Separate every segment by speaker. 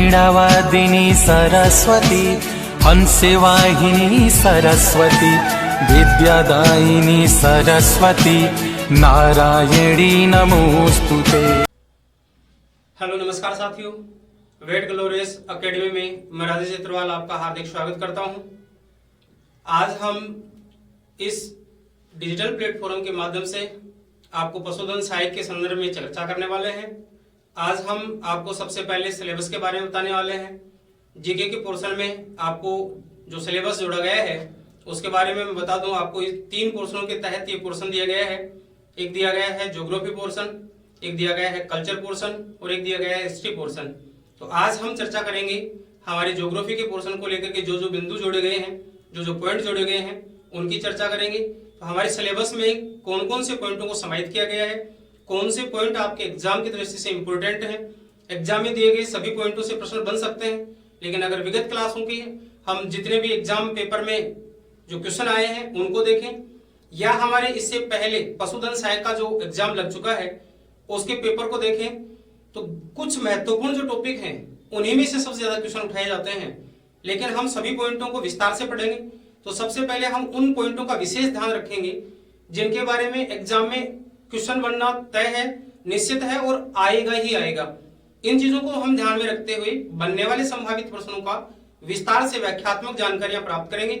Speaker 1: वीणावादिनी सरस्वती, हंसवाहिनी सरस्वती, विद्यादायिनी सरस्वती, नारायणी नमोस्तुते।
Speaker 2: हेलो नमस्कार साथियों, वेट ग्लोरियस एकेडमी में मैं राजेश चित्रवाल आपका हार्दिक स्वागत करता हूं। आज हम इस डिजिटल प्लेटफॉर्म के माध्यम से आपको पशुधन सहायक के संदर्भ में चर्चा करने वाले हैं। आज हम आपको सबसे पहले सिलेबस के बारे में बताने वाले हैं। जीके के पोर्शन में आपको जो सिलेबस जोड़ा गया है उसके बारे में मैं बता दूं। आपको इस 3 पोर्शनों के तहत ये पोर्शन दिया गया है। एक दिया गया है ज्योग्राफी पोर्शन, एक दिया गया है कल्चर पोर्शन और एक दिया गया है हिस्ट्री पोर्शन। तो आज हम चर्चा करेंगे हमारे ज्योग्राफी के पोर्शन को लेकर के जो बिंदु जोड़े गए हैं, जो पॉइंट जोड़े गए हैं उनकी चर्चा करेंगे। तो हमारे सिलेबस में कौन कौन से पॉइंटों को समाहित किया गया है, कौन से पॉइंट आपके एग्जाम की दृष्टि से इंपोर्टेंट है। एग्जाम में दिए गए सभी पॉइंटों से प्रश्न बन सकते हैं, लेकिन अगर विगत क्लासों की हम जितने भी एग्जाम पेपर में जो क्वेश्चन आए हैं उनको देखें, या हमारे इससे पहले पशुधन सहायक का जो एग्जाम लग चुका है उसके पेपर को देखें, तो कुछ महत्वपूर्ण जो टॉपिक हैं उन्हीं में से सबसे ज्यादा क्वेश्चन उठाए जाते हैं। लेकिन हम सभी पॉइंटों को विस्तार से पढ़ेंगे। तो सबसे पहले हम उन पॉइंटों का विशेष ध्यान रखेंगे जिनके बारे में एग्जाम में क्वेश्चन बनना तय है, निश्चित है और आएगा ही आएगा। इन चीजों को हम ध्यान में रखते हुए बनने वाले संभावित प्रश्नों का विस्तार से व्याख्यात्मक जानकारियां प्राप्त करेंगे।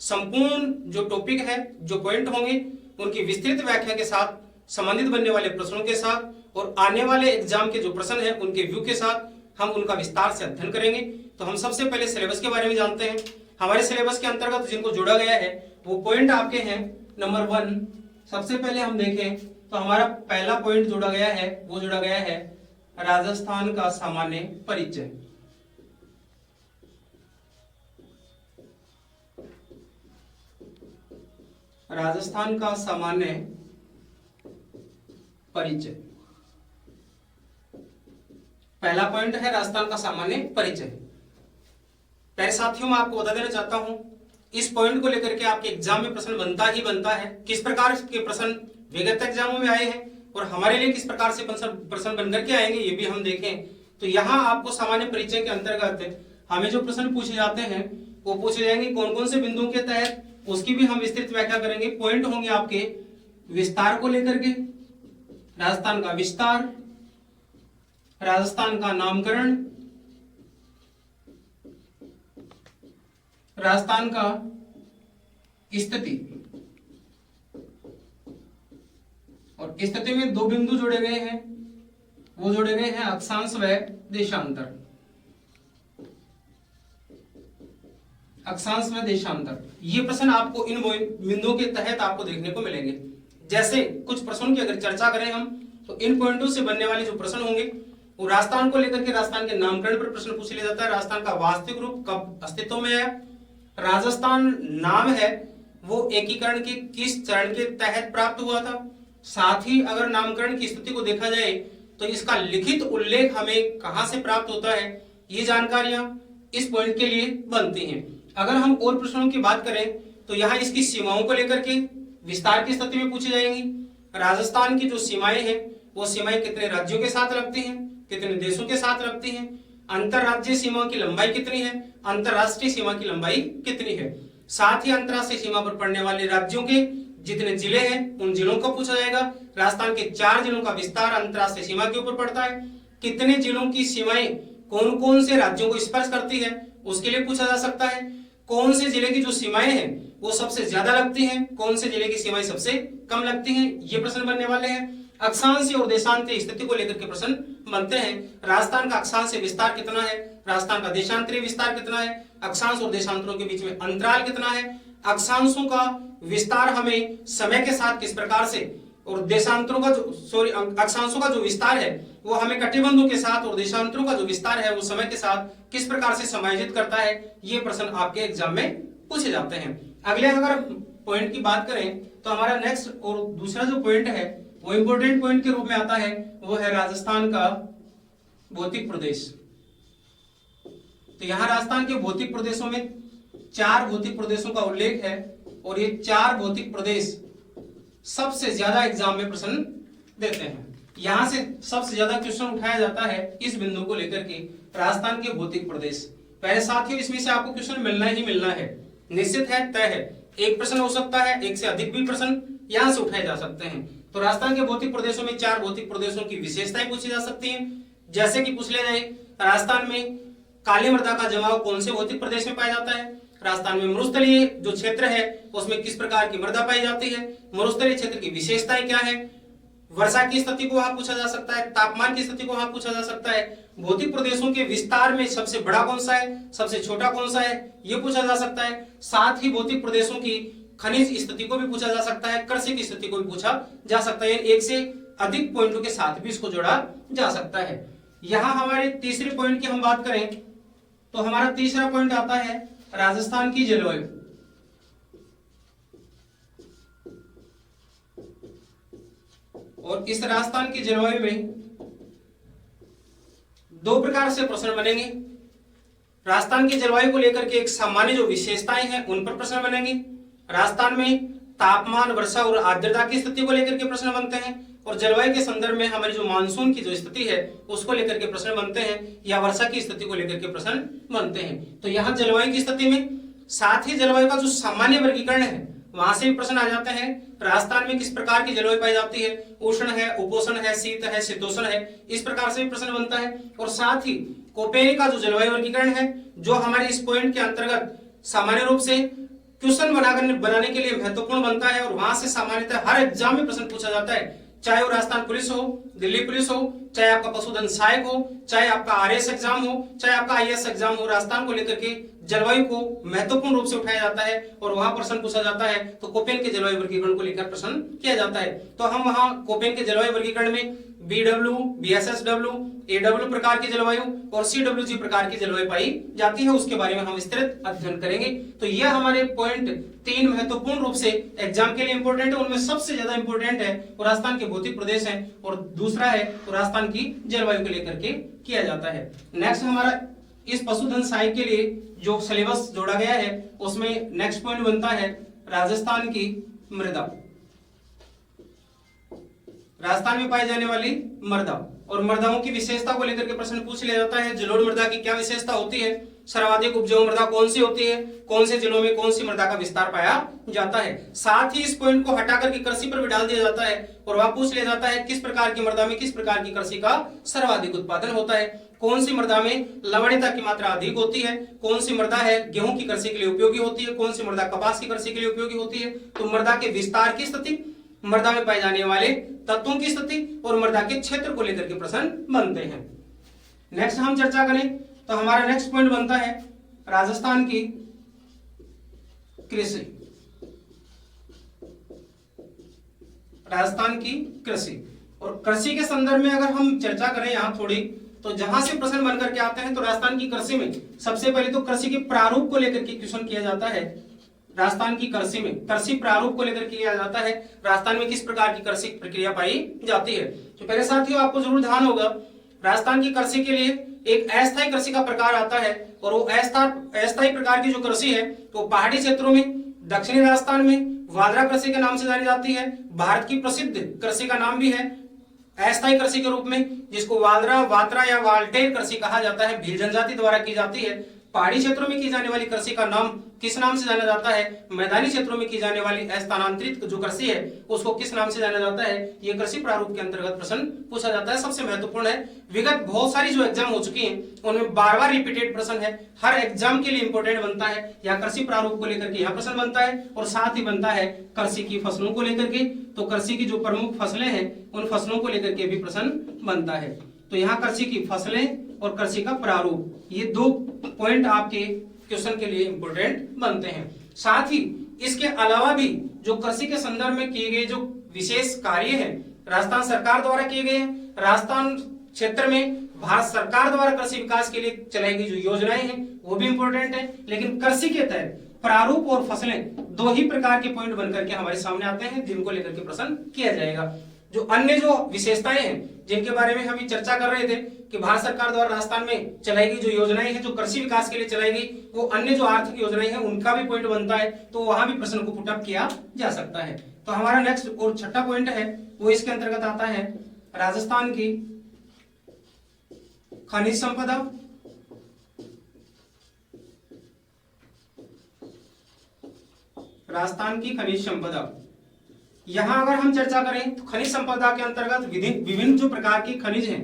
Speaker 2: संपूर्ण जो टॉपिक है, जो पॉइंट होंगे उनकी विस्तृत व्याख्या के साथ, संबंधित बनने वाले प्रश्नों के साथ और आने वाले एग्जाम के जो प्रश्न है उनके व्यू के साथ हम उनका विस्तार से अध्ययन करेंगे। तो हम सबसे पहले सिलेबस के बारे में जानते हैं। हमारे सिलेबस के अंतर्गत जिनको जोड़ा गया है वो पॉइंट आपके हैं नंबर 1। सबसे पहले हम देखें तो हमारा पहला पॉइंट जोड़ा गया है, वो जोड़ा गया है राजस्थान का सामान्य परिचय। राजस्थान का सामान्य परिचय पहला पॉइंट है, राजस्थान का सामान्य परिचय। पहले साथियों मैं आपको बता देना चाहता हूं, इस पॉइंट को लेकर के आपके एग्जाम में प्रश्न बनता ही बनता है। किस प्रकार के प्रश्न विगत एग्जामों में आए हैं और हमारे लिए किस प्रकार से प्रश्न बनकर के आएंगे ये भी हम देखें। तो यहाँ आपको सामान्य परिचय के अंतर्गत हमें जो प्रश्न पूछे जाते हैं वो पूछे जाएंगे कौन कौन से बिंदुओं के तहत, उसकी भी हम विस्तृत व्याख्या करेंगे। पॉइंट होंगे आपके विस्तार को लेकर के, राजस्थान का विस्तार, राजस्थान का नामकरण, राजस्थान का स्थिति, और स्थिति में 2 बिंदु जोड़े गए हैं, वो जोड़े गए हैं अक्षांश व देशांतर। अक्षांश व देशांतर ये प्रश्न आपको इन बिंदुओं के तहत आपको देखने को मिलेंगे। जैसे कुछ प्रश्नों की अगर चर्चा करें हम, तो इन पॉइंटों से बनने वाले जो प्रश्न होंगे वो राजस्थान को लेकर के, राजस्थान के नामकरण पर प्रश्न पूछ लिया जाता है। राजस्थान का वास्तविक रूप कब अस्तित्व में आया, राजस्थान नाम है वो एकीकरण के किस चरण के तहत प्राप्त हुआ था। साथ ही अगर नामकरण की स्थिति को देखा जाए तो इसका लिखित उल्लेख हमें कहां से प्राप्त होता है, ये जानकारियां इस पॉइंट के लिए बनती हैं। अगर हम और प्रश्नों की बात करें तो यहाँ इसकी सीमाओं को लेकर के विस्तार की स्थिति में पूछी जाएंगी। राजस्थान की जो सीमाएं हैं वो सीमाएं कितने राज्यों के साथ लगती हैं, कितने देशों के साथ लगती हैं, अंतरराज्यीय सीमा की लंबाई कितनी है, अंतरराष्ट्रीय सीमा की लंबाई कितनी है। साथ ही अंतरराष्ट्रीय सीमा पर पड़ने वाले राज्यों के जितने जिले हैं उन जिलों को पूछा जाएगा। राजस्थान के 4 जिलों का विस्तार अंतरराष्ट्रीय सीमा के ऊपर पड़ता है। कितने जिलों की सीमाएं कौन कौन से राज्यों को स्पर्श करती है उसके लिए पूछा जा सकता है। कौन से जिले की जो सीमाएं हैं वो सबसे ज्यादा लगती हैं, कौन से जिले की सीमाएं सबसे कम लगती हैं, ये प्रश्न बनने वाले हैं। अक्षांशीय और देशांतरीय स्थिति को लेकर के प्रश्न बनते हैं। राजस्थान का अक्षांशीय विस्तार कितना है, राजस्थान का देशांतरीय विस्तार कितना है, अक्षांश और देशांतरों के बीच में अंतराल कितना है, अक्षांशों का विस्तार हमें समय के साथ किस प्रकार से, और देशांतरों का जो अक्षांशों का जो विस्तार है वो हमें कटिबंधों के साथ, और देशांतरों का जो विस्तार है वो समय के साथ किस प्रकार से समायोजित करता है, ये प्रश्न आपके एग्जाम में पूछे जाते हैं। अगले अगर पॉइंट की बात करें तो हमारा नेक्स्ट और दूसरा जो पॉइंट है वो इंपोर्टेंट पॉइंट के रूप में आता है, वो है राजस्थान का भौतिक प्रदेश। तो यहाँ राजस्थान के भौतिक प्रदेशों में 4 भौतिक प्रदेशों का उल्लेख है, और ये 4 भौतिक प्रदेश सबसे ज्यादा एग्जाम में प्रश्न देते हैं। यहाँ से सबसे ज्यादा क्वेश्चन उठाया जाता है इस बिंदु को लेकर के, राजस्थान के भौतिक प्रदेश। पहले साथियों इसमें से आपको क्वेश्चन मिलना ही मिलना है, निश्चित है, तय है। एक प्रश्न हो सकता है, एक से अधिक भी प्रश्न यहाँ से उठाए जा सकते हैं। तो राजस्थान के भौतिक प्रदेशों में 4 भौतिक प्रदेशों की विशेषताएं पूछी जा सकती हैं। जैसे कि पूछ ले जाए, राजस्थान में काली मृदा का जमाव कौन से भौतिक प्रदेश में पाया जाता है? राजस्थान में मरुस्थलीय जो क्षेत्र है उसमें किस प्रकार की मृदा पाई जाती है? मरुस्थलीय क्षेत्र की विशेषताएं क्या है? वर्षा की स्थिति को वहां पूछा जा सकता है, तापमान की स्थिति को वहां पूछा जा सकता है। भौतिक प्रदेशों के विस्तार में सबसे बड़ा कौन सा है, सबसे छोटा कौन सा है, ये पूछा जा सकता है। साथ ही भौतिक प्रदेशों की खनिज स्थिति को भी पूछा जा सकता है, कृषि की स्थिति को भी पूछा जा सकता है। एक से अधिक पॉइंटों के साथ भी इसको जोड़ा जा सकता है। यहाँ हमारे तीसरे पॉइंट की हम बात करें तो हमारा तीसरा पॉइंट आता है राजस्थान की जलवायु। और इस राजस्थान की जलवायु में 2 प्रकार से प्रश्न बनेंगे। राजस्थान की जलवायु को लेकर के एक सामान्य जो विशेषताएं हैं उन पर प्रश्न बनेंगे। राजस्थान में तापमान, वर्षा और आर्द्रता की स्थिति को लेकर के प्रश्न बनते हैं। और जलवायु के संदर्भ में हमारी जो मानसून की जो स्थिति है उसको लेकर के प्रश्न बनते हैं, या वर्षा की स्थिति को लेकर के प्रश्न बनते हैं। तो यहाँ जलवायु की स्थिति में, साथ ही जलवायु का जो सामान्य वर्गीकरण है वहां से भी प्रश्न आ जाते हैं। राजस्थान में किस प्रकार की जलवायु पाई जाती है? उष्ण है, उपोष्ण है, शीत है, शीतोष्ण है, इस प्रकार से भी प्रश्न बनता है। और साथ ही कोपेनी का जो जलवायु वर्गीकरण है जो हमारे इस पॉइंट के अंतर्गत सामान्य रूप से क्वेश्चन बनाने के लिए महत्वपूर्ण बनता है। और वहां से सामान्यतः हर एग्जाम में प्रश्न पूछा जाता है, चाहे वो राजस्थान पुलिस हो, दिल्ली पुलिस हो, चाहे आपका पशुधन सहायक हो, चाहे आपका आरएएस एग्जाम हो, चाहे आपका आईएएस एग्जाम हो, राजस्थान को लेकर के जलवायु को महत्वपूर्ण रूप से उठाया जाता है और वहां प्रश्न पूछा जाता है। तो कोपेन के जलवायु वर्गीकरण को लेकर प्रश्न किया जाता है। तो हम वहां कोपेन के जलवायु वर्गीकरण में BW, BSSW, AW प्रकार की जलवायु और CWG प्रकार की जलवायु पाई जाती है, उसके बारे में हम विस्तृत अध्ययन करेंगे। तो यह हमारे पॉइंट 3 महत्वपूर्ण रूप से एग्जाम के लिए इंपॉर्टेंट है। उनमें सबसे ज्यादा इंपॉर्टेंट है वो राजस्थान के भौतिक प्रदेश है और दूसरा है तो राजस्थान की जलवायु को लेकर के किया जाता है। नेक्स्ट हमारा इस पशुधन सहायक के लिए जो सिलेबस जोड़ा गया है उसमें नेक्स्ट पॉइंट बनता है राजस्थान की मृदा। राजस्थान में पाई जाने वाली मृदा और मृदाओं की विशेषता को लेकर के प्रश्न पूछ लिया जाता है। जलोढ़ मृदा की क्या विशेषता होती है? सर्वाधिक उपजाऊ मृदा कौन सी होती है? कौन से जिलों में कौन सी मृदा का विस्तार पाया जाता है? साथ ही इस पॉइंट को हटाकर के कृषि पर भी डाल दिया जाता है और वहां पूछ लिया जाता है किस प्रकार की मृदा में किस प्रकार की कृषि का सर्वाधिक उत्पादन होता है? कौन सी मृदा में लवणता की मात्रा अधिक होती है? कौन सी मृदा है गेहूं की कृषि के लिए उपयोगी होती है? कौन सी मृदा कपास की कृषि के लिए उपयोगी होती है? तो मृदा के विस्तार की स्थिति, मृदा में पाए जाने वाले तत्वों की स्थिति और मृदा के क्षेत्र को लेकर के प्रश्न बनते हैं। नेक्स्ट हम चर्चा करें तो हमारा नेक्स्ट पॉइंट बनता है राजस्थान की कृषि। राजस्थान की कृषि और कृषि के संदर्भ में अगर हम चर्चा करें यहाँ थोड़ी, तो जहां से प्रश्न बन करके आते हैं तो राजस्थान की कृषि में सबसे पहले तो कृषि के प्रारूप को लेकर के क्वेश्चन किया जाता है। राजस्थान की कृषि में कृषि प्रारूप को लेकर किया जाता है, राजस्थान में किस प्रकार की कृषि प्रक्रिया पाई जाती है। तो पहले साथियों आपको जरूर ध्यान होगा, राजस्थान की कृषि के लिए एक अस्थायी कृषि का प्रकार आता है और वो अस्थायी प्रकार की जो कृषि है तो पहाड़ी क्षेत्रों में, दक्षिणी राजस्थान में वाद्रा कृषि के नाम से जानी जाती है। भारत की प्रसिद्ध कृषि का नाम भी है अस्थायी कृषि के रूप में, जिसको वाद्रा, वात्रा या वाल्टेर कृषि कहा जाता है, भील जनजाति द्वारा की जाती है। पहाड़ी क्षेत्रों में की जाने वाली कृषि का नाम किस नाम से जाना जाता है? मैदानी क्षेत्रों में की जाने वाली स्थानांतरित जो कृषि है उसको किस नाम से जाना जाता है? ये कृषि प्रारूप के अंतर्गत प्रश्न पूछा जाता है। सबसे महत्वपूर्ण है, विगत बहुत सारी जो एग्जाम हो चुकी हैं उनमें बार-बार रिपीटेड प्रश्न है, हर एग्जाम के लिए इंपॉर्टेंट बनता है। या कृषि प्रारूप को लेकर के यहाँ प्रश्न बनता है और साथ ही बनता है कृषि की फसलों को लेकर के। तो कृषि की जो प्रमुख फसलें हैं उन फसलों को लेकर के भी प्रश्न बनता है। तो यहाँ कृषि की फसलें और कृषि का प्रारूप, ये 2 पॉइंट आपके क्वेश्चन के लिए इंपॉर्टेंट बनते हैं। साथ ही इसके अलावा भी जो कृषि के संदर्भ में किए गए जो विशेष कार्य हैं राजस्थान सरकार द्वारा किए गए हैं, राजस्थान क्षेत्र में भारत सरकार द्वारा कृषि विकास के लिए चलाई गई जो योजनाएं हैं वो भी इंपॉर्टेंट है। लेकिन कृषि के तहत प्रारूप और फसलें 2 ही प्रकार के पॉइंट बनकर के हमारे सामने आते हैं जिनको लेकर के प्रश्न किया जाएगा। जो अन्य जो विशेषताएं हैं जिनके बारे में हम चर्चा कर रहे थे कि भारत सरकार द्वारा राजस्थान में चलाई गई जो योजनाएं हैं जो कृषि विकास के लिए चलाई गई, वो अन्य जो आर्थिक योजनाएं हैं उनका भी पॉइंट बनता है, तो वहां भी प्रश्न को पुटअप किया जा सकता है। तो हमारा नेक्स्ट और छठा पॉइंट है वो इसके अंतर्गत आता है राजस्थान की खनिज संपदा, राजस्थान की खनिज संपदा। यहां अगर हम चर्चा करें तो खनिज संपदा के अंतर्गत विभिन्न जो प्रकार की खनिज हैं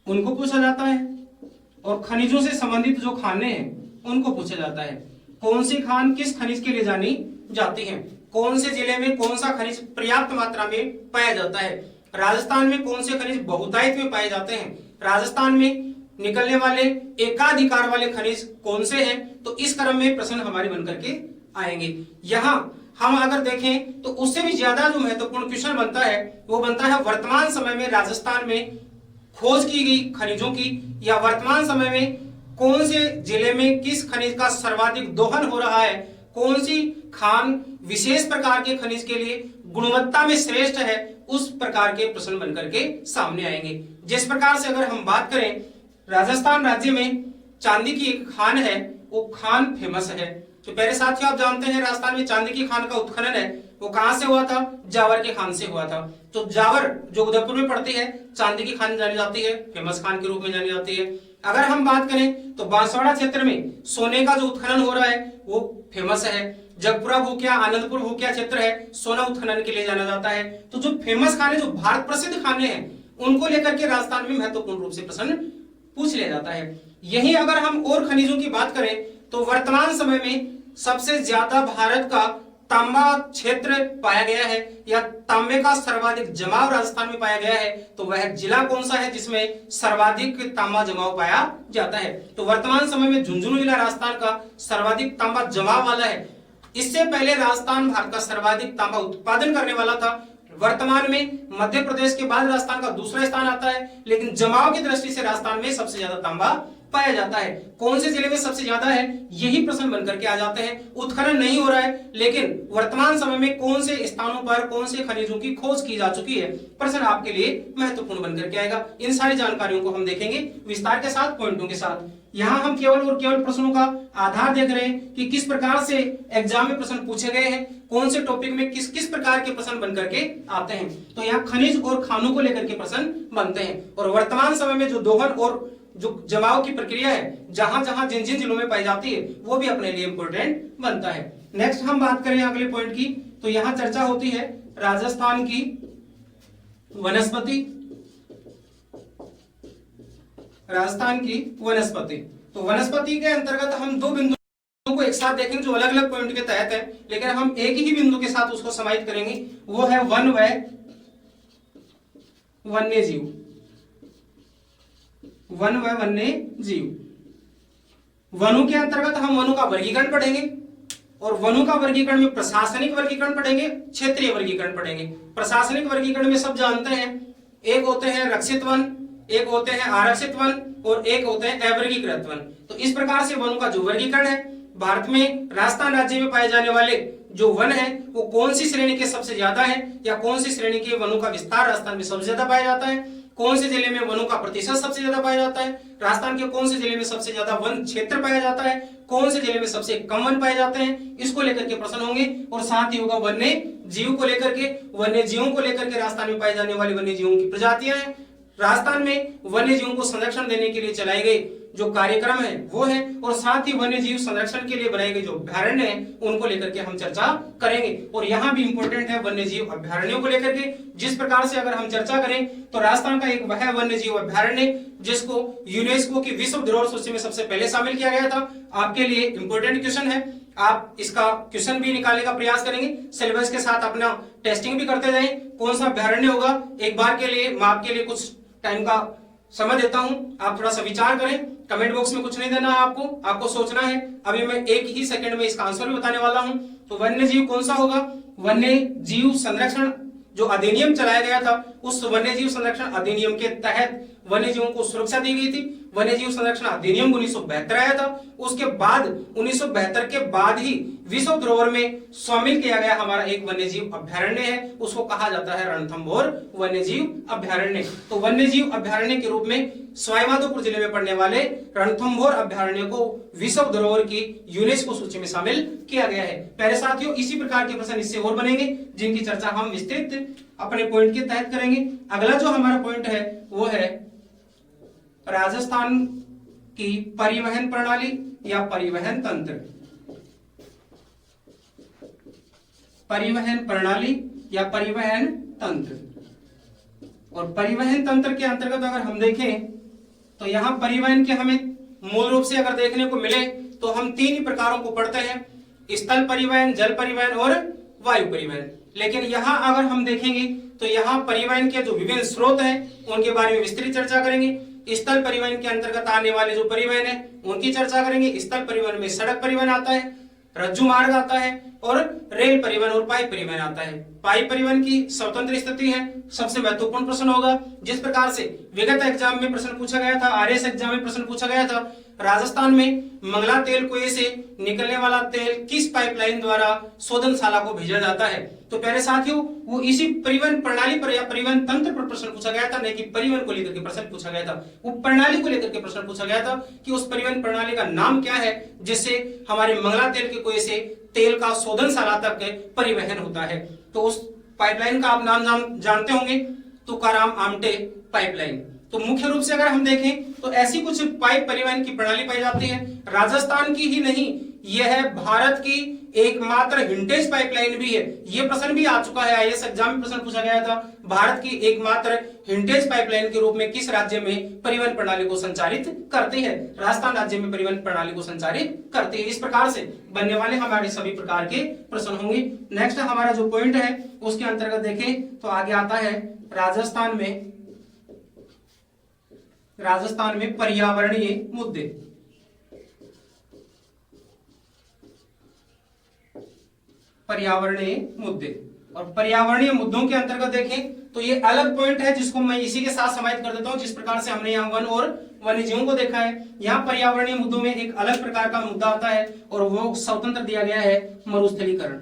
Speaker 2: उनको पूछा जाता है, और खनिजों से संबंधित जो खाने हैं उनको पूछा जाता है। कौन सी खान किस खनिज के लिए जानी जाती है, कौन से जिले में कौन सा खनिज पर्याप्त मात्रा में पाया जाता है, राजस्थान में कौन से खनिज बहुतायत में पाए जाते हैं, राजस्थान में निकलने वाले एकाधिकार वाले खनिज कौन से हैं। तो इस क्रम में प्रश्न हमारे बनकर के आएंगे। यहां हम अगर देखें तो उससे भी ज्यादा जो महत्वपूर्ण क्वेश्चन बनता है वो बनता है वर्तमान समय में राजस्थान में खोज की गई खनिजों की, या वर्तमान समय में कौन से जिले में किस खनिज का सर्वाधिक दोहन हो रहा है, कौन सी खान विशेष प्रकार के खनिज के लिए गुणवत्ता में श्रेष्ठ है, उस प्रकार के प्रश्न बनकर के सामने आएंगे। जिस प्रकार से अगर हम बात करें, राजस्थान राज्य में चांदी की एक खान है, वो खान फेमस है। तो पहले साथियों आप जानते हैं राजस्थान में चांदी की खान का उत्खनन है, वो कहां से हुआ था, जावर के खान से हुआ था। तो जावर जो उदयपुर में पड़ती है, चांदी की खान जानी जाती है, फेमस खान के रूप में जानी जाती है। अगर हम बात करें तो बांसवाड़ा क्षेत्र में सोने का जो उत्खनन हो रहा है वो फेमस है। जगपुरा भूकिया, आनंदपुर भूकिया क्षेत्र है, सोना उत्खनन के लिए जाना जाता है। तो जो फेमस खाने, जो भारत प्रसिद्ध खाने हैं, उनको लेकर के राजस्थान में महत्वपूर्ण रूप से प्रश्न पूछ लिया जाता है। यही अगर हम और खनिजों की बात करें तो वर्तमान समय में सबसे ज्यादा भारत का तांबा क्षेत्र पाया गया है, या तांबे का सर्वाधिक जमाव राजस्थान में पाया गया है, तो वह जिला कौन सा है जिसमें सर्वाधिक तांबा जमाव पाया जाता है। तो वर्तमान समय में झुंझुनू जिला राजस्थान का सर्वाधिक तांबा जमाव वाला है। इससे पहले राजस्थान भारत का सर्वाधिक तांबा उत्पादन करने वाला था। वर्तमान में मध्य प्रदेश के बाद राजस्थान का दूसरा स्थान आता है, लेकिन जमाव की दृष्टि से राजस्थान में सबसे ज्यादा तांबा पाया जाता है। कौन से जिले में सबसे ज्यादा है, यही प्रश्न बनकर के आ जाते हैं। उत्खनन नहीं हो रहा है, लेकिन वर्तमान समय में कौन से स्थानों पर कौन से खनिजों की खोज की जा चुकी है, प्रश्न आपके लिए महत्वपूर्ण बनकर के आएगा। इन सारी जानकारियों को हम देखेंगे विस्तार के साथ, पॉइंटों के साथ। यहाँ हम केवल और केवल प्रश्नों का आधार देख रहे हैं कि किस प्रकार से एग्जाम में प्रश्न पूछे गए हैं, कौन से टॉपिक में किस किस प्रकार के प्रश्न बनकर के आते हैं। तो यहाँ खनिज और खानों को लेकर के प्रश्न बनते हैं, और वर्तमान समय में जो दोहन और जो जमाव की प्रक्रिया है, जहां जहां जिन जिन जिलों में पाई जाती है, वो भी अपने लिए इंपॉर्टेंट बनता है। नेक्स्ट हम बात करें अगले पॉइंट की, तो यहां चर्चा होती है राजस्थान की वनस्पति, राजस्थान की वनस्पति। तो वनस्पति के अंतर्गत हम दो बिंदुओं को एक साथ देखेंगे जो अलग अलग पॉइंट के तहत है, लेकिन हम एक ही बिंदु के साथ उसको समाहित करेंगे, वो है वन व वन्य जीव। वन व वन्य जीव। वनों के अंतर्गत हम वनों का वर्गीकरण पढ़ेंगे, और वनों का वर्गीकरण में प्रशासनिक वर्गीकरण पढ़ेंगे, क्षेत्रीय वर्गीकरण पढ़ेंगे। प्रशासनिक वर्गीकरण में सब जानते हैं, एक होते हैं रक्षित वन, एक होते हैं आरक्षित वन, और एक होते हैं अवर्गीकृत वन। तो इस प्रकार से वनों का जो वर्गीकरण है, भारत में राजस्थान राज्य में पाए जाने वाले जो वन है वो कौन सी श्रेणी के सबसे ज्यादा है, या कौन सी श्रेणी के वनों का विस्तार राजस्थान में सबसे ज्यादा पाया जाता है, कौन से जिले में वनों का प्रतिशत सबसे ज्यादा पाया जाता है, राजस्थान के कौन से जिले में सबसे ज्यादा वन क्षेत्र पाया जाता है, कौन से जिले में सबसे कम वन पाए जाते हैं, इसको लेकर के प्रश्न होंगे। और साथ ही होगा वन्य जीव को लेकर के, वन्य जीवों को लेकर के राजस्थान में पाई जाने वाली वन्य जीवों की प्रजातियां हैं। राजस्थान में वन्य जीवों को संरक्षण देने के लिए चलाए गए जो कार्यक्रम है वो है, और साथ ही वन्य जीव संरक्षण के लिए बनाए गए जो अभ्यारण्य हैं उनको लेकर के हम चर्चा करेंगे। और यहाँ भी इंपॉर्टेंट है वन्य जीव अभ्यारण्यों को लेकर के। जिस प्रकार से अगर हम चर्चा करें तो राजस्थान का एक वह वन्य जीव अभ्यारण्य जिसको यूनेस्को की विश्व धरोहर सूची में सबसे पहले शामिल किया गया था। आपके लिए इंपॉर्टेंट क्वेश्चन है, आप इसका क्वेश्चन भी निकालने का प्रयास करेंगे, सिलेबस के साथ अपना टेस्टिंग भी करते जाएं। कौन सा अभ्यारण्य होगा, एक बार के लिए मैं आपके लिए कुछ टाइम का समय देता हूं, आप थोड़ा सा विचार करें। कमेंट बॉक्स में कुछ नहीं देना है आपको सोचना है। अभी मैं एक ही सेकंड में इसका आंसर भी बताने वाला हूं। तो वन्य जीव कौन सा होगा, वन्य जीव संरक्षण जो अधिनियम चलाया गया था, उस वन्य जीव संरक्षण अधिनियम के तहत वन्य जीवों को सुरक्षा दी गई थी। वन्य जीव संरक्षण अधिनियम 1972 आया था। उसके बाद 1972 के बाद ही विश्व धरोहर में शामिल किया गया हमारा एक वन्य जीव अभ्यारण्य है, उसको कहा जाता है रणथंभौर वन्य जीव अभ्यारण्य। तो वन्य जीव अभ्यारण्य के रूप में सवाईमाधोपुर जिले में पड़ने वाले रणथंभौर अभ्यारण्य को विश्व धरोहर की यूनेस्को सूची में शामिल किया गया है। पहले साथियों इसी प्रकार के प्रश्न इससे और बनेंगे जिनकी चर्चा हम विस्तृत अपने पॉइंट के तहत करेंगे। अगला जो हमारा पॉइंट है वो है राजस्थान की परिवहन प्रणाली या परिवहन तंत्र। परिवहन प्रणाली या परिवहन तंत्र। और परिवहन तंत्र के अंतर्गत अगर हम देखें तो यहां परिवहन के हमें मूल रूप से अगर देखने को मिले तो हम तीन ही प्रकारों को पढ़ते हैं, स्थल परिवहन, जल परिवहन और वायु परिवहन। लेकिन यहां अगर हम देखेंगे तो यहां परिवहन के जो विभिन्न स्रोत हैं उनके बारे में विस्तृत चर्चा करेंगे। स्थल परिवहन के अंतर्गत आने वाले जो परिवहन है उनकी चर्चा करेंगे। स्थल परिवहन में सड़क परिवहन आता है, रज्जु मार्ग आता है और रेल परिवहन और पाइप परिवहन आता है। पाइप परिवहन की स्वतंत्र स्थिति है, सबसे महत्वपूर्ण प्रश्न होगा। जिस प्रकार से विगत एग्जाम में प्रश्न पूछा गया था, आरएस एग्जाम में प्रश्न पूछा गया था, राजस्थान में मंगला तेल कुएं से निकलने वाला तेल किस पाइपलाइन द्वारा शोधनशाला को भेजा जाता है। तो प्यारे साथियों, वो इसी परिवहन प्रणाली पर या परिवहन तंत्र पर प्रश्न पूछा गया था, नहीं कि परिवहन को लेकर के प्रश्न पूछा गया था। वो प्रणाली को लेकर के प्रश्न पूछा गया था कि उस परिवहन प्रणाली का नाम क्या है जिससे हमारे मंगला तेल के कुएं से तेल का शोधनशाला तक परिवहन होता है। तो उस पाइपलाइन का आप नाम जानते होंगे, तुकाराम आमटे पाइपलाइन। तो मुख्य रूप से अगर हम देखें तो ऐसी कुछ पाइप परिवहन की प्रणाली पाई जाती है। राजस्थान की ही नहीं, यह भारत की एकमात्र विंटेज पाइपलाइन भी है। यह प्रश्न भी आ चुका है, आईएएस एग्जाम में प्रश्न पूछा गया था। भारत की एकमात्र विंटेज पाइपलाइन के रूप में किस राज्य में परिवहन प्रणाली को संचालित करती है? राजस्थान राज्य में परिवहन प्रणाली को संचालित करती है। इस प्रकार से बनने वाले हमारे सभी प्रकार के प्रश्न होंगे। नेक्स्ट हमारा जो पॉइंट है उसके अंतर्गत देखें तो आगे आता है राजस्थान में पर्यावरणीय मुद्दे। पर्यावरणीय मुद्दे और पर्यावरणीय मुद्दों के अंतर्गत देखें तो ये अलग पॉइंट है जिसको मैं इसी के साथ समाहित कर देता हूं। जिस प्रकार से हमने यहाँ वन और वन्यजीवों को देखा है, यहाँ पर्यावरणीय मुद्दों में एक अलग प्रकार का मुद्दा आता है और वो स्वतंत्र दिया गया है मरुस्थलीकरण।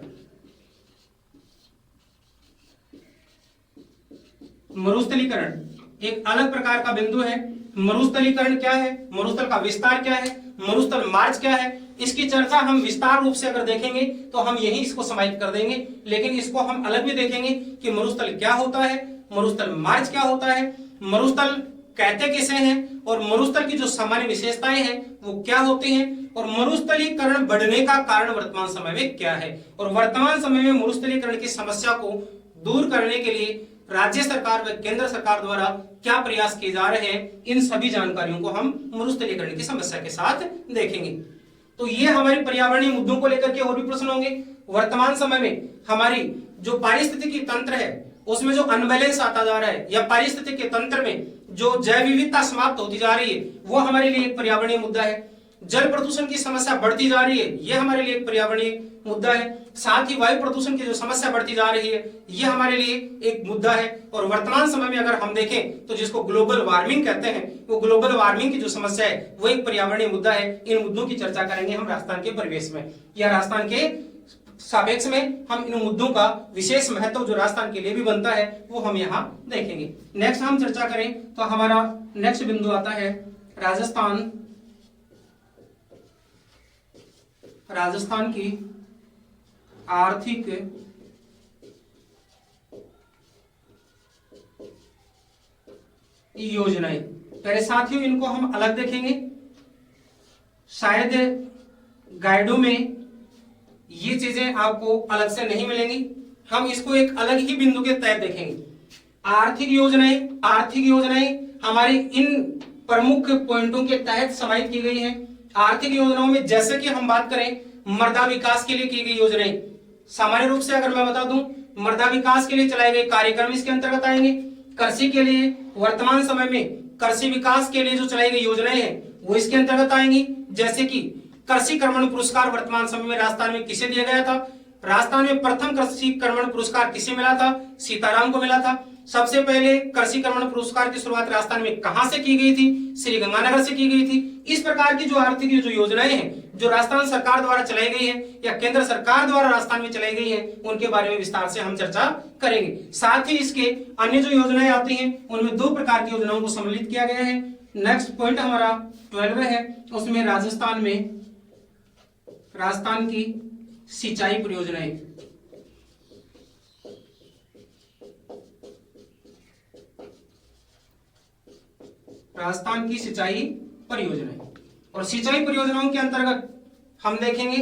Speaker 2: मरुस्थलीकरण एक अलग प्रकार का बिंदु है। मरुस्थलीकरण क्या है, मरुस्थल का विस्तार क्या है, मरुस्थल मार्च क्या है, इसकी चर्चा हम विस्तार रूप से अगर देखेंगे तो हम यही इसको समाहित कर देंगे। लेकिन इसको हम अलग भी देखेंगे कि मरुस्थल क्या होता है, मरुस्थल मार्च क्या होता है, मरुस्थल कहते किसे हैं और मरुस्थल की जो सामान्य विशेषताएं हैं वो क्या होती हैं, और मरुस्थलीकरण बढ़ने का कारण वर्तमान समय में क्या है, और वर्तमान समय में मरुस्थलीकरण की समस्या को दूर करने के लिए राज्य सरकार व केंद्र सरकार द्वारा क्या प्रयास किए जा रहे हैं, इन सभी जानकारियों को हम मरुस्थलीकरण की समस्या के साथ देखेंगे। तो ये हमारे पर्यावरणीय मुद्दों को लेकर के और भी प्रश्न होंगे। वर्तमान समय में हमारी जो पारिस्थितिकी तंत्र है उसमें जो अनबैलेंस आता जा रहा है, या पारिस्थितिकी तंत्र में जो जैव विविधता समाप्त होती जा रही है, वो हमारे लिए एक पर्यावरणीय मुद्दा है। जल प्रदूषण की समस्या बढ़ती जा रही है, यह हमारे लिए एक पर्यावरणीय मुद्दा है। साथ ही वायु प्रदूषण की जो समस्या बढ़ती जा रही है, यह हमारे लिए एक मुद्दा है। और वर्तमान समय में अगर हम देखें तो जिसको ग्लोबल वार्मिंग कहते हैं, वो ग्लोबल वार्मिंग की जो समस्या है वो एक पर्यावरणीय मुद्दा है। इन मुद्दों की चर्चा करेंगे हम राजस्थान के परिवेश में, या राजस्थान के सापेक्ष में हम इन मुद्दों का विशेष महत्व जो राजस्थान के लिए भी बनता है वो हम यहाँ देखेंगे। नेक्स्ट हम चर्चा करें तो हमारा नेक्स्ट बिंदु आता है राजस्थान की आर्थिक योजनाएं। पहले साथियों इनको हम अलग देखेंगे, शायद गाइडों में ये चीजें आपको अलग से नहीं मिलेंगी, हम इसको एक अलग ही बिंदु के तहत देखेंगे। आर्थिक योजनाएं हमारी इन प्रमुख पॉइंटों के तहत समाहित की गई हैं। आर्थिक योजनाओं में जैसे कि हम बात करें मृदा विकास के लिए की गई योजनाएं, सामान्य रूप से अगर मैं बता दूं मृदा विकास के लिए चलाए गए कार्यक्रम इसके अंतर्गत आएंगे। कृषि के लिए वर्तमान समय में कृषि विकास के लिए जो चलाई गई योजनाएं हैं वो इसके अंतर्गत आएंगी। जैसे कि कृषि कर्मण पुरस्कार वर्तमान समय में राजस्थान में किसे दिया गया था? राजस्थान में प्रथम कृषि कर्मण पुरस्कार किसे मिला था? सीताराम को मिला था। सबसे पहले कृषि कर्मण पुरस्कार की शुरुआत राजस्थान में कहां से की गई थी? श्री गंगानगर से की गई थी। इस प्रकार की जो आर्थिक जो योजनाएं हैं जो राजस्थान सरकार द्वारा चलाई गई है या केंद्र सरकार द्वारा राजस्थान में चलाई गई है, उनके बारे में विस्तार से हम चर्चा करेंगे। साथ ही इसके अन्य जो योजनाएं आती हैं उनमें दो प्रकार की योजनाओं को सम्मिलित किया गया है। नेक्स्ट पॉइंट हमारा 12 है, उसमें राजस्थान की सिंचाई परियोजनाएं। राजस्थान की सिंचाई परियोजनाएं। और सिंचाई परियोजनाओं के अंतर्गत हम देखेंगे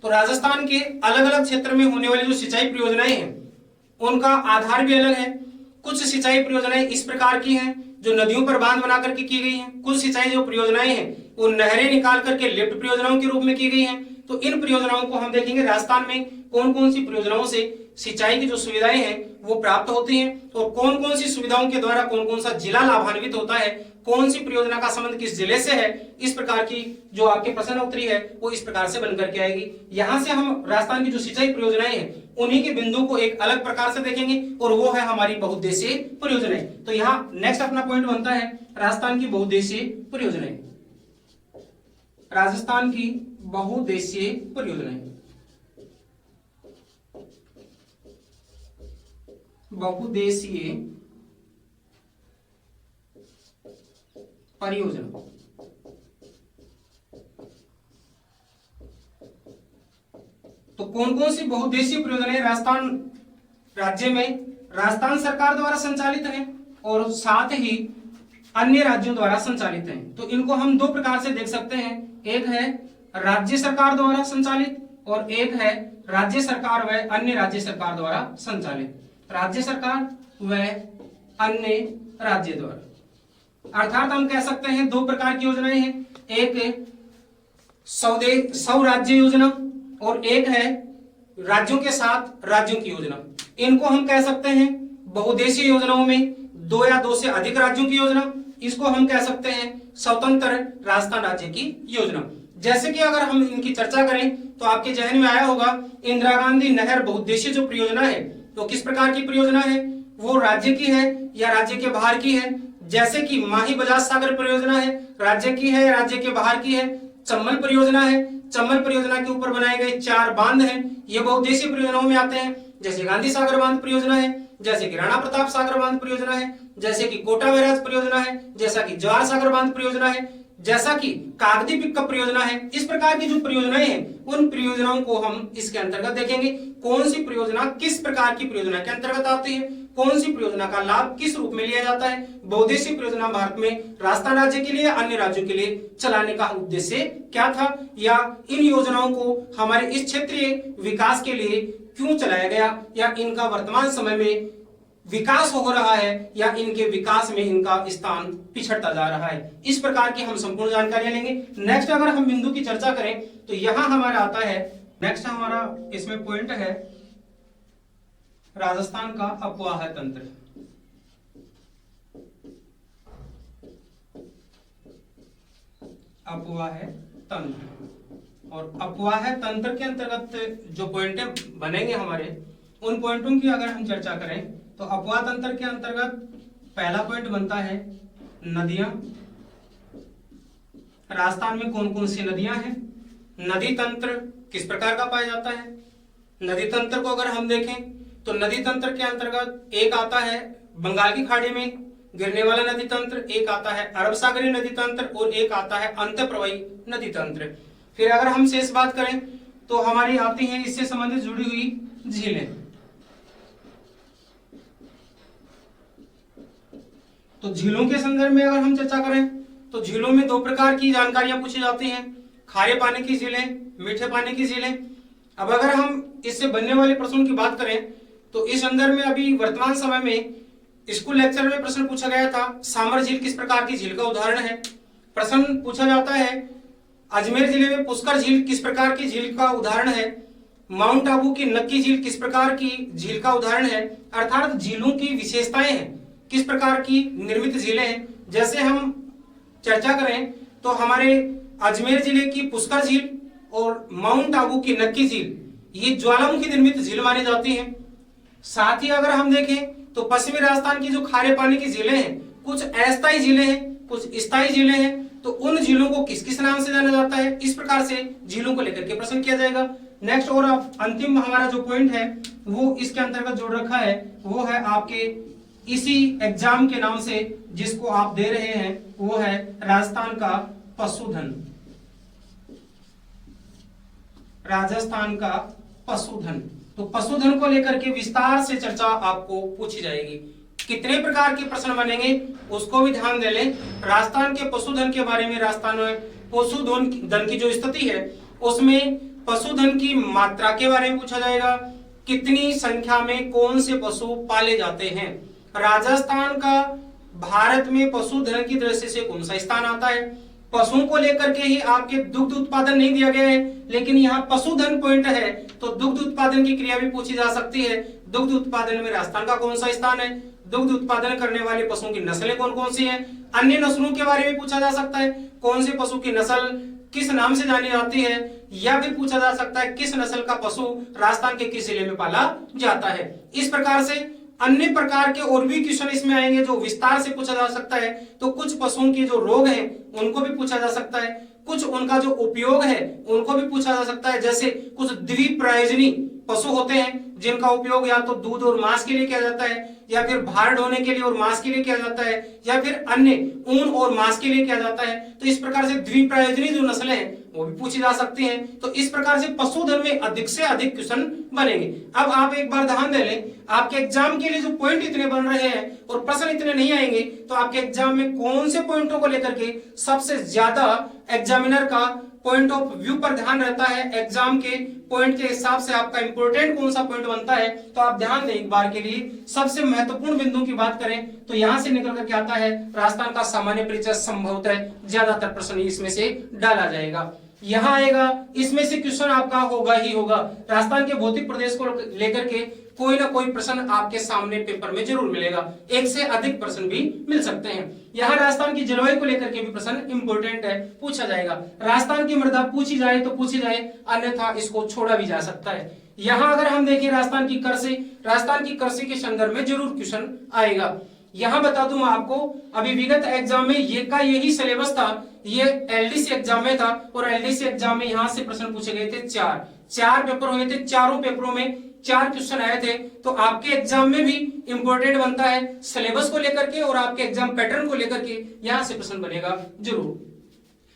Speaker 2: तो राजस्थान के अलग अलग क्षेत्र में होने वाली जो सिंचाई परियोजनाएं हैं उनका आधार भी अलग है। कुछ सिंचाई परियोजनाएं इस प्रकार की हैं जो नदियों पर बांध बना करके की गई हैं। कुछ सिंचाई जो परियोजनाएं हैं वो नहरें निकाल करके लिफ्ट परियोजनाओं के रूप में की गई हैं। तो इन परियोजनाओं को हम देखेंगे राजस्थान में कौन कौन सी परियोजनाओं से सिंचाई की जो सुविधाएं हैं वो प्राप्त होती हैं और कौन कौन सी सुविधाओं के द्वारा कौन कौन सा जिला लाभान्वित होता है, कौन सी परियोजना का संबंध किस जिले से है। इस प्रकार की जो आपके प्रश्न उत्तरी है वो इस प्रकार से बनकर के आएगी। यहां से हम राजस्थान की जो सिंचाई परियोजनाएं हैं उन्हीं के बिंदु को एक अलग प्रकार से देखेंगे और वो है हमारी बहुउद्देशीय परियोजनाएं। तो यहाँ नेक्स्ट अपना पॉइंट बनता है राजस्थान की बहुउद्देशीय परियोजनाएं। राजस्थान की बहुउद्देशीय परियोजनाएं। बहुउद्देशीय परियोजना। तो कौन कौन सी बहुउद्देशीय परियोजनाएं राजस्थान राज्य में राजस्थान सरकार द्वारा संचालित हैं और साथ ही अन्य राज्यों द्वारा संचालित हैं। तो इनको हम दो प्रकार से देख सकते हैं, एक है राज्य सरकार द्वारा संचालित और एक है राज्य सरकार व अन्य राज्य सरकार द्वारा संचालित। राज्य सरकार व अन्य राज्य द्वारा, अर्थात हम कह सकते हैं दो प्रकार की योजनाएं हैं, एक सौ राज्य योजना और एक है राज्यों के साथ राज्यों की योजना। इनको हम कह सकते हैं बहुउद्देशीय योजनाओं में दो या दो से अधिक राज्यों की योजना, इसको हम कह सकते हैं स्वतंत्र राजस्थान राज्य की योजना। जैसे कि अगर हम इनकी चर्चा करें तो आपके जहन में आया होगा इंदिरा गांधी नहर बहुउद्देशीय जो परियोजना है तो किस प्रकार की परियोजना है, वो राज्य की है या राज्य के बाहर की है। जैसे कि माही बजाज सागर परियोजना है, राज्य की है, राज्य के बाहर की है। चंबल परियोजना है, चंबल परियोजना के ऊपर बनाए गए 4 बांध हैं, ये बहुउद्देशीय परियोजनाओं में आते हैं। जैसे गांधी सागर बांध परियोजना है, जैसे कि राणा प्रताप सागर बांध परियोजना है, जैसे कि कोटा बैराज परियोजना है, जैसा कि जवाहर सागर बांध परियोजना है, जैसा कि कागदी पिकअप परियोजना है। इस प्रकार की जो परियोजनाएं हैं उन परियोजनाओं को हम इसके अंतर्गत देखेंगे। कौन सी परियोजना किस प्रकार की परियोजना के अंतर्गत आती है, कौन सी परियोजना का लाभ किस रूप में लिया जाता है। बहुउद्देशीय परियोजना भारत में राजस्थान राज्य के लिए अन्य राज्यों के लिए चलाने का उद्देश्य क्या था, या इन योजनाओं को हमारे इस क्षेत्रीय विकास के लिए क्यों चलाया गया, या इनका वर्तमान समय में विकास हो रहा है या इनके विकास में इनका स्थान पिछड़ता जा रहा है। इस प्रकार की हम संपूर्ण जानकारियां लेंगे। नेक्स्ट अगर हम बिंदु की चर्चा करें तो यहां हमारा आता है, नेक्स्ट हमारा इसमें पॉइंट है राजस्थान का अपवाह तंत्र। अपवाह तंत्र, और अपवाह तंत्र के अंतर्गत जो पॉइंट बनेंगे हमारे, उन पॉइंटों की अगर हम चर्चा करें तो अपवाह तंत्र के अंतर्गत पहला पॉइंट बनता है नदियां। राजस्थान में कौन कौन सी नदियां हैं, नदी तंत्र किस प्रकार का पाया जाता है। नदी तंत्र को अगर हम देखें तो नदी तंत्र के अंतर्गत एक आता है बंगाल की खाड़ी में गिरने वाला नदी तंत्र, एक आता है अरब सागरीय नदी तंत्र और एक आता है अंतःप्रवाही नदी तंत्र। फिर अगर हम शेष बात करें तो हमारी आती है इससे संबंधित जुड़ी हुई झीलें। तो झीलों के संदर्भ में अगर हम चर्चा करें तो झीलों में दो प्रकार की जानकारियां पूछी जाती हैं, खारे पानी की झीलें, मीठे पानी की झीलें। अब अगर हम इससे बनने वाले प्रश्नों की बात करें तो इस संदर्भ में अभी वर्तमान समय में स्कूल लेक्चर में प्रश्न पूछा गया था, सामर झील किस प्रकार की झील का उदाहरण है। प्रश्न पूछा जाता है अजमेर जिले में पुष्कर झील किस प्रकार की झील का उदाहरण है, माउंट आबू की नक्की झील किस प्रकार की झील का उदाहरण है। अर्थात झीलों की विशेषताएं हैं, किस प्रकार की निर्मित झीलें हैं। जैसे हम चर्चा करें तो हमारे अजमेर जिले की पुष्कर झील और माउंट आबू की नक्की झील ये ज्वालामुखी निर्मित झील मानी जाती हैं। साथ ही अगर हम देखें तो पश्चिमी राजस्थान की जो खारे पानी की झीलें हैं, कुछ अस्थायी झीलें हैं, कुछ स्थायी झीलें हैं। तो उन झीलों को किस किस नाम से जाना जाता है, इस प्रकार से झीलों को लेकर के प्रश्न किया जाएगा। नेक्स्ट और अंतिम हमारा जो पॉइंट है वो इसके अंतर्गत जोड़ रखा है, वो है आपके इसी एग्जाम के नाम से जिसको आप दे रहे हैं, वो है राजस्थान का पशुधन। राजस्थान का पशुधन, तो पशुधन को लेकर के विस्तार से चर्चा आपको पूछी जाएगी। कितने प्रकार के प्रश्न बनेंगे उसको भी ध्यान दे लें। राजस्थान के पशुधन के बारे में, राजस्थान में पशुधन की जो स्थिति है उसमें पशुधन की मात्रा के बारे में पूछा जाएगा, कितनी संख्या में कौन से पशु पाले जाते हैं। राजस्थान का भारत में पशुधन की दृष्टि से कौन सा स्थान आता है। पशुओं को लेकर के ही आपके दुग्ध उत्पादन नहीं दिया गया है, लेकिन यहाँ पशुधन पॉइंट है तो दुग्ध उत्पादन की क्रिया भी पूछी जा सकती है। दुग्ध उत्पादन में राजस्थान का कौन सा स्थान है, दुग्ध उत्पादन करने वाले पशुओं की नस्लें कौन कौन सी हैं, अन्य नस्लों के बारे में पूछा जा सकता है, कौन से पशु की नस्ल किस नाम से जानी जाती है, या भी पूछा जा सकता है किस नस्ल का पशु राजस्थान के किस जिले में पाला जाता है। इस प्रकार से अन्य प्रकार के और भी क्वेश्चन इसमें आएंगे जो विस्तार से पूछा जा सकता है। तो कुछ पशुओं के जो रोग हैं उनको भी पूछा जा सकता है, कुछ उनका जो उपयोग है उनको भी पूछा जा सकता है। जैसे कुछ द्विप्रयोजनी पशु होते हैं जिनका उपयोग या तो दूध और मांस के लिए किया जाता है, या फिर भार ढोने के लिए और मांस के लिए किया जाता है, या फिर अन्य ऊन और मांस के लिए किया जाता है। तो इस प्रकार से द्विप्रयोजनी जो नस्लें हैं वो भी पूछी जा सकती हैं। तो इस प्रकार से पशुधन में अधिक से अधिक क्वेश्चन बनेंगे। अब आप एक बार ध्यान दे लें, आपके एग्जाम के लिए जो पॉइंट इतने बन रहे हैं और प्रश्न इतने नहीं आएंगे, तो आपके एग्जाम में कौन से पॉइंटों को लेकर के सबसे ज्यादा एग्जामिनर का पॉइंट ऑफ व्यू पर ध्यान रहता है, एग्जाम के पॉइंट के हिसाब से आपका इंपोर्टेंट कौन सा पॉइंट बनता है, तो आप ध्यान दें एक बार के लिए। सबसे महत्वपूर्ण बिंदु की बात करें तो यहां से निकल करके आता है राजस्थान का सामान्य परिचय, संभवतः ज्यादातर प्रश्न इसमें से डाला जाएगा। यहाँ आएगा, इसमें से क्वेश्चन आपका होगा ही होगा। राजस्थान के भौतिक प्रदेश को लेकर के कोई ना कोई प्रश्न आपके सामने पेपर में जरूर मिलेगा, एक से अधिक प्रश्न भी मिल सकते हैं। यहाँ राजस्थान की जलवायु को लेकर के भी प्रश्न इंपोर्टेंट है, पूछा जाएगा। राजस्थान की मृदा पूछी जाए तो पूछी जाए, अन्यथा इसको छोड़ा भी जा सकता है। यहाँ अगर हम देखें राजस्थान की कृषि के संदर्भ में जरूर क्वेश्चन आएगा। यहाँ बता दूं आपको, अभी विगत एग्जाम में ये का यही सिलेबस था, ये एलडीसी एग्जाम में था, और एलडीसी एग्जाम में यहाँ से प्रश्न पूछे गए थे। चार पेपर हुए थे, चारों पेपरों में 4 क्वेश्चन आए थे। तो आपके एग्जाम में भी इंपोर्टेंट बनता है सिलेबस को लेकर के और आपके एग्जाम पैटर्न को लेकर के, यहाँ से प्रश्न बनेगा जरूर।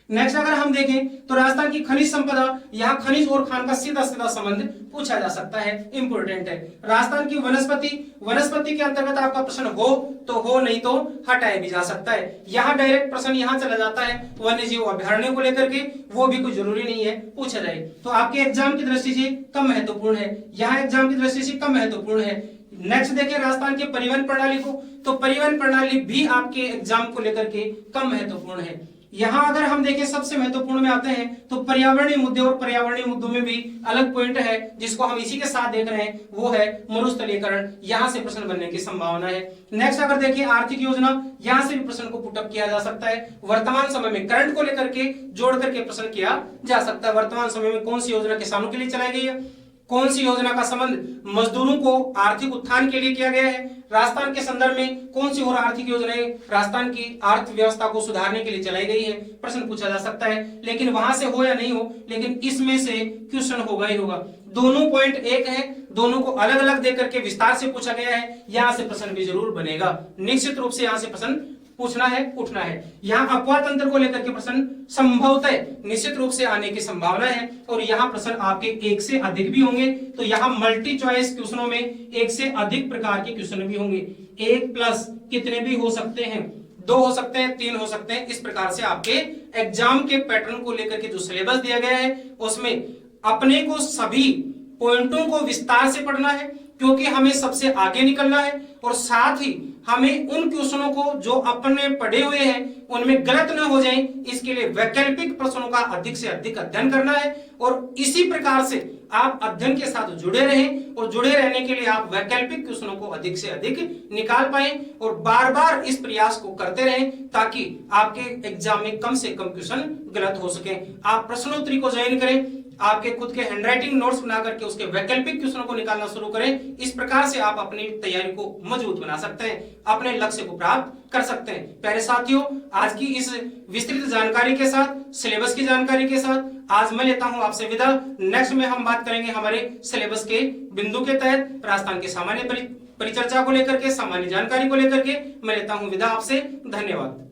Speaker 2: नेक्स्ट अगर हम देखें तो राजस्थान की खनिज संपदा, यहाँ खनिज और खान का सीधा सीधा संबंध पूछा जा सकता है, इंपोर्टेंट है। राजस्थान की वनस्पति के अंतर्गत आपका प्रश्न हो तो हो, नहीं तो हटाया भी जा सकता है। यहाँ डायरेक्ट प्रश्न यहाँ चला जाता है वन्य जीव अभ्यारण्य को लेकर के, वो भी कोई जरूरी नहीं है पूछा जाए। तो आपके एग्जाम की दृष्टि से कम महत्वपूर्ण है, यहाँ एग्जाम की दृष्टि से कम महत्वपूर्ण है। नेक्स्ट देखें राजस्थान की परिवहन प्रणाली को, तो परिवहन प्रणाली भी आपके एग्जाम को लेकर के कम महत्वपूर्ण है। यहाँ अगर हम देखें सबसे महत्वपूर्ण में आते हैं तो पर्यावरणीय मुद्दे, और पर्यावरणीय मुद्दों में भी अलग पॉइंट है जिसको हम इसी के साथ देख रहे हैं, वो है मरुस्थलीकरण। यहाँ से प्रश्न बनने की संभावना है। नेक्स्ट अगर देखिए आर्थिक योजना, यहाँ से भी प्रश्न को पुटअप किया जा सकता है। वर्तमान समय में करंट को लेकर के जोड़ करके प्रश्न किया जा सकता है। वर्तमान समय में कौन सी योजना किसानों के लिए चलाई गई है, कौन सी योजना का संबंध मजदूरों को आर्थिक उत्थान के लिए किया गया है, राजस्थान के संदर्भ में कौन सी और आर्थिक योजनाएं राजस्थान की अर्थव्यवस्था को सुधारने के लिए चलाई गई है, प्रश्न पूछा जा सकता है। लेकिन वहां से हो या नहीं हो, लेकिन इसमें से क्वेश्चन होगा ही होगा। दोनों पॉइंट एक है, दोनों को अलग अलग देकर के विस्तार से पूछा गया है, यहाँ से प्रश्न भी जरूर बनेगा। निश्चित रूप से यहाँ से प्रश्न पूछना है, उठना है। यहाँ अपवाह तंत्र को लेकर के प्रश्न संभवतः निश्चित रूप से आने की संभावना है, और यहाँ प्रश्न आपके एक से अधिक भी होंगे। तो यहाँ मल्टी चॉइस क्वेश्चनों में एक से अधिक प्रकार के क्वेश्चन भी होंगे। 1+ कितने भी हो सकते हैं, 2 हो सकते हैं, 3 हो सकते हैं। इस प्रकार से आपके एग्जाम के पैटर्न को लेकर के जो सिलेबस दिया गया है उसमें अपने को सभी पॉइंटों को विस्तार से पढ़ना है, क्योंकि हमें सबसे आगे निकलना है, और साथ ही हमें उन क्वेश्चनों को जो अपने पढ़े हुए हैं उनमें गलत न हो जाए, इसके लिए वैकल्पिक प्रश्नों का अधिक से अधिक अध्ययन करना है। और इसी प्रकार से आप अध्ययन के साथ जुड़े रहें, और जुड़े रहने के लिए आप वैकल्पिक क्वेश्चनों को अधिक से अधिक निकाल पाएं, और बार बार इस प्रयास को करते रहें ताकि आपके एग्जाम में कम से कम क्वेश्चन गलत हो सके। आप प्रश्नोत्तरी को ज्वाइन करें, आपके खुद के हैंडराइटिंग नोट्स बना करके उसके वैकल्पिक क्वेश्चनों को निकालना शुरू करें। इस प्रकार से आप अपनी तैयारी को मजबूत बना सकते हैं, अपने लक्ष्य को प्राप्त कर सकते हैं। प्यारे साथियों, आज की इस विस्तृत जानकारी के साथ, सिलेबस की जानकारी के साथ आज मैं लेता हूं आपसे विदा। नेक्स्ट में हम बात करेंगे हमारे सिलेबस के बिंदु के तहत राजस्थान के सामान्य परिचर्चा को लेकर के, सामान्य जानकारी को लेकर के। मैं लेता हूं विदा आपसे। धन्यवाद।